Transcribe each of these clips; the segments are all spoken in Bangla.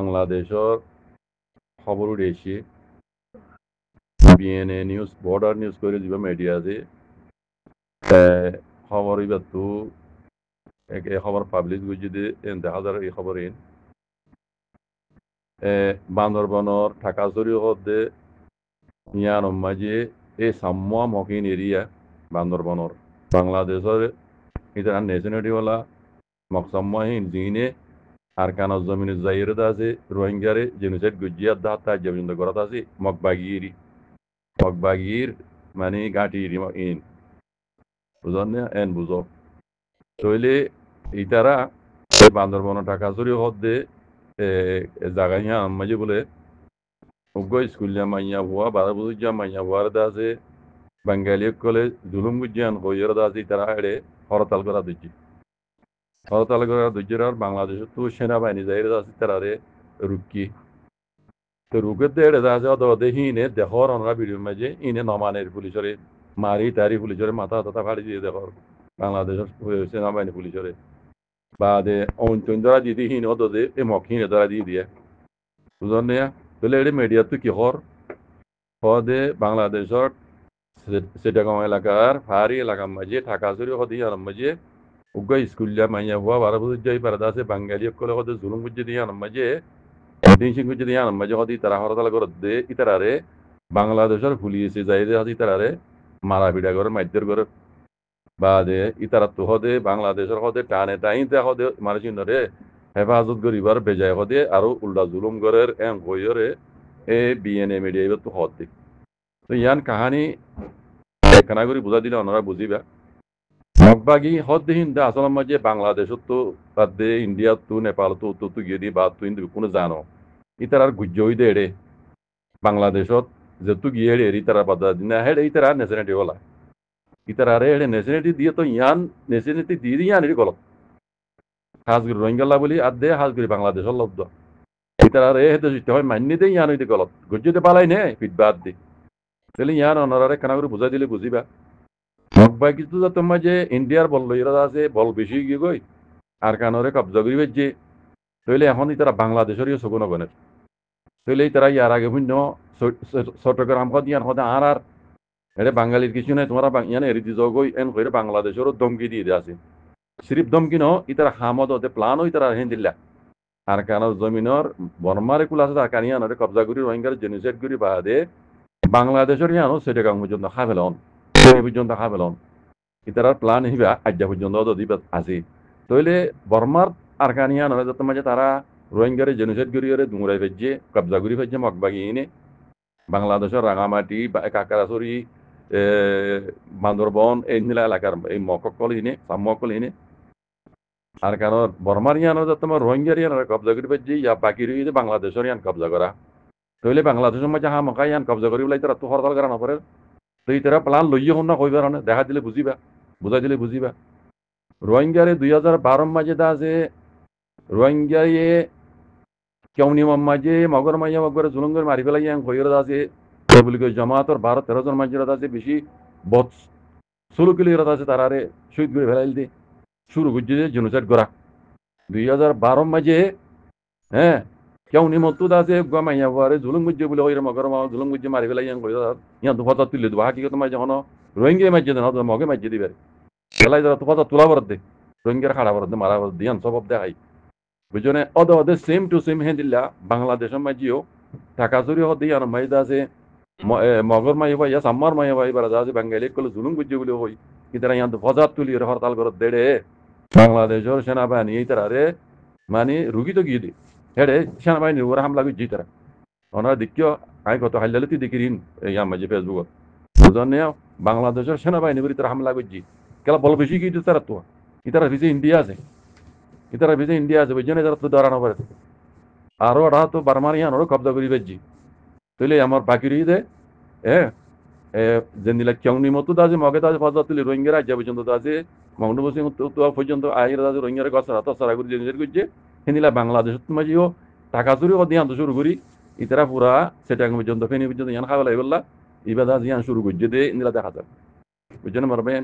বাংলাদেশৰ খবৰ উঠাইছে বিএনএ নিউজ বর্ডার নিউজ করে দিব মিডিয়া যে খবর ইবাতো এই খবর পাবলিশ বুঝি দে দেখা যায় এই খবর বান্দরবনৰ ঢাকাজুৰি হদে ইয়াৰ মাঝে এই সাম্মা মকিন এরিয়া বান্দরবনৰ বাংলাদেশের এটা নেশনালিটিওয়ালা মকসাম্মাহীন জিনে আর কানা জমিনে জাইরে আছে রোহিঙ্গারে জেনোসাইড গুজিয়াত দা তা জমিন গরত আছে মকবাগির মানে গাটি ইন বুঝনে এন বুঝো তইলে ইতারা বান্দরবনের ঢাকাজুরি হদে জায়গা হিয়া মাঝে বলে উগ্র স্কুল মাইয়া হওয়া বারো বুঝিয়া মাইয়া হওয়ার দাসে বাঙালি কলে জুলুম গুজিয়ান হইয়ার দাসে তারা এড়ে হরতাল করা দিচ্ছি হরতাল করা দুজের আর বাংলাদেশের তো সেনাবাহিনী যাই দাসে তারারে রুকি তো রুকের দে এড়ে দাসে অদে হিনে দেখর অনরা ভিডিও মাঝে ইনে নমানের পুলিশরে মারি তারি পুলিশরে মাথা তাথা ফাড়ি দিয়ে দেখর বাংলাদেশের সেনাবাহিনী পুলিশরে বা দে অন্তরা দিদি হিন অদে এ মক হিনে তারা দিয়ে দিয়ে বুঝলেন তাহলে এটি মিডিয়া তো কি হর হদে বাংলাদেশের সেটাগাঁও এলাকার পাহাড়ি এলাকার মাঝে ঢাকাজুরি হদি আর মাঝে উগ্র স্কুলিয়া মাইয়া হওয়া বারো বছর যাই পারে আছে বাঙালি কলে হদে জুলুম গুজি দিয়ে আর মাঝে দিন সিং গুজি দিয়ে আর মাঝে হদি তারা হরতাল করে দে ইতারারে বাংলাদেশের পুলিশে যাই দে হদি তারারে মারা পিটা করে মাইদের করে বা দে ইতারা তো হদে বাংলাদেশের হদে টানে টাইতে হদে মানুষ ধরে হেফাজত করিবার বেজায় হদে আরো উল্টা জুলুম গরের এম গইরে এ বিএনএ মিডিয়া এবার তো হদ দিক তো ইয়ান কাহানি একখানা করে বুঝা দিলে ওনারা বুঝিবা মগবাগি হদ দিন দা আসল মাঝে বাংলাদেশত তো তার দে ইন্ডিয়া তো নেপাল তো তো গিয়ে দি বা তো ইন্দু কোনো জানো ইতার আর গুজ্জ হই দে এড়ে বাংলাদেশত যেতু গিয়ে এড়ে ইতারা বাদা দিনা হেড়ে ইতারা নেশনালিটি হলা ইতারা রে এড়ে নেশনালিটি দিয়ে তো ইয়ান নেশনালিটি দিয়ে ইয়ান এটি গলত হাজগুড়ি রোহিঙ্গালা বলি আর দে হাজগুড়ি বাংলাদেশের লব্ধ ইতারা রে হেতে হয় মান্য দে ইয়ান এটি গলত গুজ্জতে পালাই নে ফিডবাদ দি তাহলে ইয়ান অনারে খানা করে বুঝাই দিলে বুঝিবা মগবাই কিছু যাতে মাঝে ইন্ডিয়ার বল লইরা আছে বল বেশি গিয়ে গই আর কানরে কবজা করি বেজে তাহলে এখন তারা বাংলাদেশেরই শগুন গণের তাহলে তারা ইয়ার আগে ভিন্ন চট্টগ্রাম হদ ইয়ান হদে আর এটা বাঙালির কিছু নাই তোমরা ইয়ান এরিদি জগই এন করে বাংলাদেশেরও দমকি দিয়ে আছে সিরিফ দমকি ন ইতারা হামদ হতে প্লান হই তারা হেন দিল্লা আর কান জমিনের বর্মারে কুল আছে তার কানিয়ানরে কবজা করি রোহিঙ্গার জেনোসাইড করি বাদে বাংলাদেশের ইয়ানো সেটা পর্যন্ত খাবেলন পর্যন্ত খাবেলন ইতারার প্লান হিবা আজ্ঞা পর্যন্ত দিবা আছে তইলে বর্মার আর কানিয়ান যত মাঝে তারা রোহিঙ্গারে জেনোসাইড করিয়ে দুমরাই ফেজে কবজা করি ফেজে মগবাগি এনে বাংলাদেশের রাঙামাটি বা কাকারাছড়ি বান্দরবন এই নীলা এলাকার এই মককল হিনে সাম্মকল হিনে আর কারণ বর্মার ইয়ানো যত রোহিঙ্গার ইয়ান কবজা করি ফেজে ইয়া বাকি রয়ে বাংলাদেশের ইয়ান কবজা করা তইলে বাংলাদেশের মাঝে হামকা ইয়ান কবজা করি বলে তারা তো হরতাল করা নপরে তো ইতারা প্লান লইয়ে হন না কইবার না দেখা দিলে বুঝিবা বুঝাই দিলে বুঝিবা রোহিঙ্গারে 2012 মাঝে দা আছে রোহিঙ্গায়ে কেউনি মাঝে মগর মাইয়া মগর জুলুঙ্গর মারি ফেলাই হইর আছে জমাতর 12-13 জন মাঝে আছে বেশি বৎ 16 কিলো আছে তারারে শহীদ করে ফেলাই দিয়ে শুরু করছে জেনোসাইড করা 2012 মাঝে হ্যাঁ কেউনি মতো আছে মাইয়া বারে জুলুম গুজে বলে হইর মগর মা জুলুম গুজে মারি ফেলাই ইয়া দুফাতা তুলে দেবো হাকিগত মাঝে হন রোহিঙ্গা মাঝে দেন মগে মাঝে দিবে বেলায় যারা তুফাতা তোলা বরাদ দে রোহিঙ্গার খাড়া বরাদ দে মারা বরাদ দিয়ান সব দেখাই বুঝনে অদে সেম টু সেম হেন্দিল্লা বাংলাদেশের মাঝিও ঢাকাজুরি হদি আর মাইদা আছে মগর মাই ভাই সাম্মার মাই ভাই বারা আছে বাঙালি কল জুলুম গুজে বলে হই ইতারা ইয়ান ফজাত তুলি হরতাল করে দেড়ে বাংলাদেশের সেনাবাহিনী এই তারারে মানে রুগী তো গিয়ে দি হেডে সেনাবাহিনীর উপরে হামলা করছি তারা ওনারা দেখিও আমি কত হাইলালে তুই দেখি ইয়ার মাঝে ফেসবুকত বুঝনে বাংলাদেশের সেনাবাহিনী করে তারা হামলা করছি কেলা বল বেশি গিয়ে তারা তো ইতারা ভিজে ইন্ডিয়া আছে ইতারা ভিজে ইন্ডিয়া আছে বুঝছেন তারা তো দাঁড়ানো পারে আরো ওরা তো বারমার ইয়ানোরও কবজা করি বেজি তাইলে আমার বাকি রয়ে দে যে নিলা কেউনি মতো দাজে মগে দাজে ফজা তুলি রোহিঙ্গা রাজ্য পর্যন্ত দাজে মহনু বসে পর্যন্ত আইরা দাজে রোহিঙ্গার গছরা তসরা করে জিনিস করছে হেনিলা বাংলাদেশ মাঝিও টাকা চুরি দিয়ে আনতে শুরু করি ইতারা পুরা সেটা পর্যন্ত ফেনি পর্যন্ত ইয়ান খাওয়া লাগবে ইবা দাজ ইয়ান শুরু করছে দে নিলা দেখা যায় বুঝছেন মারবেন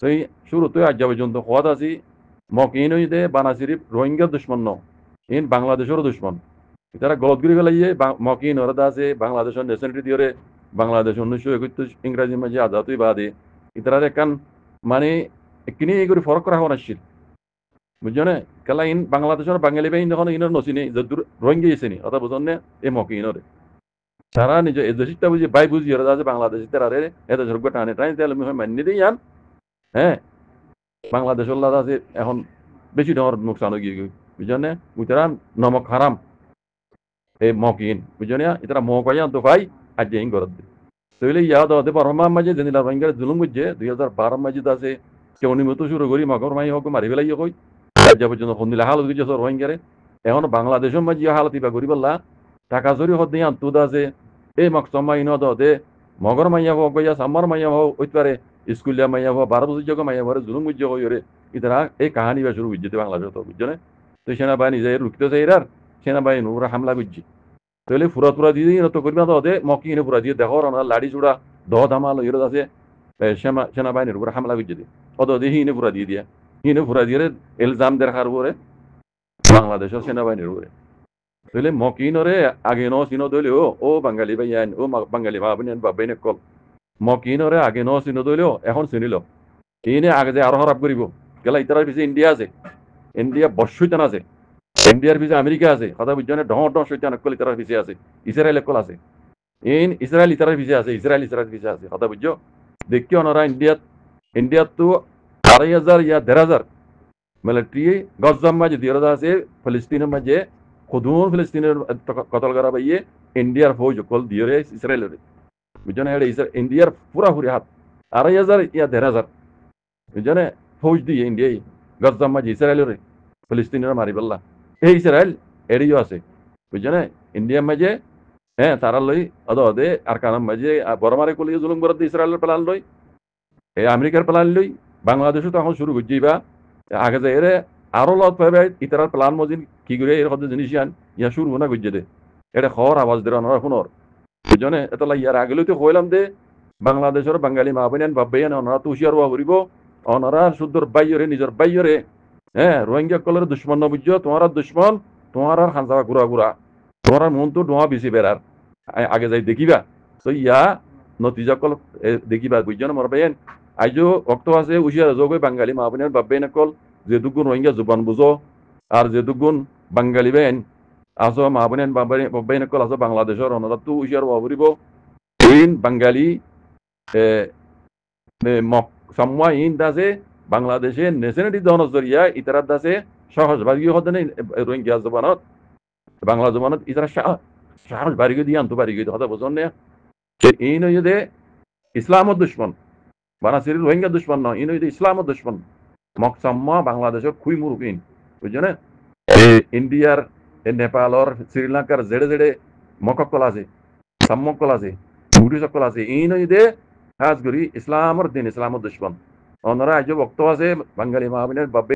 সেই শুরু তো আজ পর্যন্ত হওয়াত আছি মক ইন হই দে বানা সিরিফ রোহিঙ্গার দুশ্মন ন ইন বাংলাদেশেরও দুশ্মন তারা গলত করে ফেলাইয়ে মকিন ওরা আছে বাংলাদেশের ন্যাশনালিটি দিয়ে বাংলাদেশ 1971 ইংরাজি মাঝে আজাদই বাদে ইতারা একান মানে কিনে এই করে ফরক করা হওয়া নাছিল বুঝছো না কেলা ইন বাংলাদেশের বাঙালি বাহিনী যখন ইনর নচিনি যদুর রোহিঙ্গা এসেনি অথবা বুঝন না এই মকিনরে তারা নিজ এদেশিকটা বুঝি বাই বুঝি ওরা আছে বাংলাদেশি তারা রে এদেশের গোটা টানে টানি তাহলে মান্য দিই আন হ্যাঁ বাংলাদেশের লাদা আছে এখন বেশি ধর নোকসান হয়ে গিয়ে বুঝছো না উতারা নমক হারাম এই মকিন বুঝছো না ইতারা মকাই আনতো ভাই আজ ইং করত তইলে ইয়াদ হতে পারমা মাঝে জেনিলা রোহিঙ্গার জুলুম বুঝছে 2012 মাঝে আছে কেউ নিমতো শুরু করি মগর মাই হোক মারি ফেলাই কই যা পর্যন্ত ফন্দিলা হালত গেছে রোহিঙ্গারে এখন বাংলাদেশের মাঝে হালত ইবা করি বললা টাকা জরি হদ দিয়ে আনতো আছে এই মকসমা ইন দে মগর মাইয়া হোক গইয়া সাম্মার মাইয়া হোক ওইতারে স্কুলিয়া মাইয়া হোক 12 বছর যোগ মাইয়া হোক জুলুম বুঝছে হইরে ইতারা এই কাহানি বা শুরু বুঝছে বাংলাদেশ তো বুঝছো না তো সেনাবাহিনী যাই রুখতে চাইরার সেনাবাহিনী ওরা হামলা করছে তাহলে ফুরা দিয়ে তো করবে না দে মকি এনে ফুরা দিয়ে দেখো না লাড়ি চূড়া ধামাল ইরোদ আছে সেনাবাহিনীর উপরে হামলা করছে অত দিয়ে হিনে ফুরা দিয়ে দিয়া হিনে ফুরা দিয়ে এলজাম দেখার উপরে বাংলাদেশের সেনাবাহিনীর উপরে তাহলে মকিনরে আগে ন চিনো দইলেও ও বাঙালি ভাই আইন ও বাঙালি মা আপনি বাবাই কল মকিনরে আগে ন চিনো দইলেও এখন চিনিল ইনে আগে যে আরো খারাপ করিব গেলা ইতার পিছিয়ে ইন্ডিয়া আছে ইন্ডিয়া বর্ষইতান আছে ইন্ডিয়ার পিছিয়ে আমেরিকা আছে কথা বুঝছো না ডর শৈতান কল ইতার পিছিয়ে আছে ইসরায়েল কল আছে ইসরায়েল ইতার পিছিয়ে আছে ইসরায়েল পিছিয়ে আছে কথা বুঝছো দেখি ওনারা ইন্ডিয়াত তো 2,500 ইয়া 1,500 মিলিটারি গজ্জাম মাঝে দিয়ে আছে ফিলিস্তিনের মাঝে খুদুন ফিলিস্তিনের কতল করা পাইয়ে ইন্ডিয়ার ফৌজ কল দিয়ে ইসরায়েলের বুঝছো না ইন্ডিয়ার পুরাপুরি হাত 2,500 ইয়া 1,500 বুঝছো না ফৌজ দিয়ে ইন্ডিয়ায় গজ্জাম মাঝে ইসরায়েলের ফিলিস্তিনের মারি বললা এই ইসরায়েল এরিও আছে বুঝছো না ইন্ডিয়ার মাঝে হ্যাঁ তারা লই অদে আর কানাম মাঝে বড়মারে কলিয়ে জুলুম করে ইসরায়েলের প্লান লই এই আমেরিকার প্লান লই বাংলাদেশও তখন শুরু করছি বা আগে যে এরে আরো লত পাবে ইতারার প্লান মজিন কি করে এর কথা জিনিস আন ইয়া শুরু না করছে দে এটা খর আওয়াজ দে ওনারা শুনর বুঝনে এটা ইয়ার আগে তো কইলাম দে বাংলাদেশের বাঙালি মা বোন বাবাইয়ান ওনারা তো হুশিয়ার হওয়া করিব ওনারা শুদ্ধর বাইরে নিজের বাইরে হ্যাঁ রোহিঙ্গা কলের দুশ্মন না বুঝছো তোমার দুশ্মন তোমার আর খান ঘুরা ঘুরা তোমার মন তো ডোয়া বেশি বেড়ার আগে যাই দেখিবা তো ইয়া নতিজা কল দেখিবা বুঝছো না মোর বাইন আইজো অক্ত আছে উশিয়ার যোগ বাঙালি মা বোনের বাবাই নকল যে দুগুণ রোহিঙ্গা জুবান বুঝো আর যে দুগুণ বাঙালি বেন আসো মা বোনের বাবাই নকল আসো বাংলাদেশের ওনারা তো উশিয়ার বাবুরিব ইন বাঙালি সম্মা ইন দাসে বাংলাদেশে ন্যাশনালিটি দহন জরিয়া ইতারাত দাসে সহজভাগী হতে নেই রোহিঙ্গা জবানত বাংলা জবানত ইতারা সাহস বাড়িয়ে দিয়ে আনতে পারি কথা বোঝন না এই নয় যে ইসলামত দুশ্মন বানাসির রোহিঙ্গা দুশ্মন নয় এই নয় যে ইসলামত দুশ্মন মকসাম্মা বাংলাদেশের খুই মুরুকিন বুঝছো না ইন্ডিয়ার নেপালর শ্রীলঙ্কার জেড়ে জেড়ে মককল আছে সাম্মকল আছে মুড়ি সকল আছে এই নয় যে খাস করি ইসলামর দিন ইসলামত দুশ্মন ওনারা আজ বক্ত আছে বাঙালি মা বোনের বাবা